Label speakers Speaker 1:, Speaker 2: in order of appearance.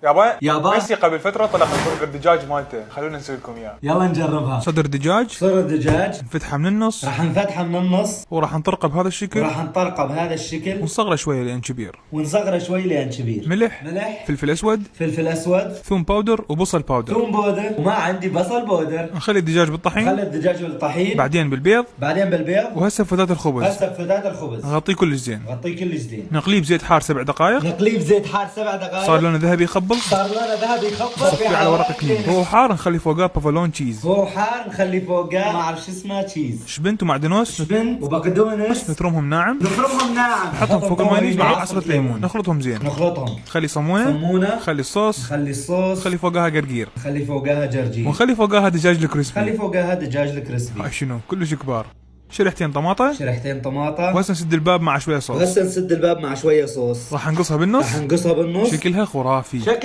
Speaker 1: يابا
Speaker 2: ميسي قبل فترة طلع البرجر دجاج مالته، خلونا نسوي لكم اياه.
Speaker 1: يلا نجربها.
Speaker 2: صدر دجاج،
Speaker 1: صدر الدجاج
Speaker 2: نفتحها من النص
Speaker 1: راح نفتحها من النص
Speaker 2: وراح نطرقه بهذا الشكل
Speaker 1: وراح نطرقه بهذا الشكل
Speaker 2: ونصغره شوية لأن كبير.
Speaker 1: ونصغره شوي لين كبير.
Speaker 2: ملح، فلفل أسود،
Speaker 1: فلفل اسود،
Speaker 2: ثوم باودر وبصل باودر.
Speaker 1: ثوم بودر، وما عندي بصل بودر.
Speaker 2: نخلي الدجاج بالطحين،
Speaker 1: خلي الدجاج بالطحين،
Speaker 2: بعدين بالبيض،
Speaker 1: بعدين بالبيض،
Speaker 2: وهسه فتات الخبز.
Speaker 1: هسه بفتات الخبز
Speaker 2: نغطيه كلش زين،
Speaker 1: نغطيه كلش زين.
Speaker 2: نقليه بزيت حار 7 دقائق.
Speaker 1: نقليه بزيت حار 7 دقائق.
Speaker 2: صار لونه ذهبي يخبل،
Speaker 1: صار لونه ذهبي يخبط.
Speaker 2: نصفيه على ورق كنين. هو حار نخلي فوقاه بافالون تشيز.
Speaker 1: هو حار نخلي فوقاه ما اعرف شو اسمه تشيز.
Speaker 2: شبنت ومعدنوس
Speaker 1: شبنت وبقدونس
Speaker 2: نفرمهم ناعم،
Speaker 1: نفرمهم ناعم.
Speaker 2: نحطهم فوق المايونيز مع عصرة ليمون، نخلطهم زين.
Speaker 1: نخلطهم.
Speaker 2: نخلي صمونة،
Speaker 1: صمونة،
Speaker 2: نخلي الصوص،
Speaker 1: نخلي الصوص،
Speaker 2: نخلي فوقها قرقير،
Speaker 1: نخلي فوقها جرجير،
Speaker 2: ونخلي فوقها دجاج
Speaker 1: نخلي
Speaker 2: الكريسبي.
Speaker 1: فوقها دجاج الكريسبي.
Speaker 2: هاي شنو كلش كبار. شريحتين طماطة،
Speaker 1: شريحتين طماطة،
Speaker 2: وهسه نسد الباب مع شوية صوص.
Speaker 1: وهسه نسد الباب مع شوية صوص.
Speaker 2: راح نقصها بالنص،
Speaker 1: راح نقصها بالنص.
Speaker 2: شكلها خرافي.
Speaker 1: شكل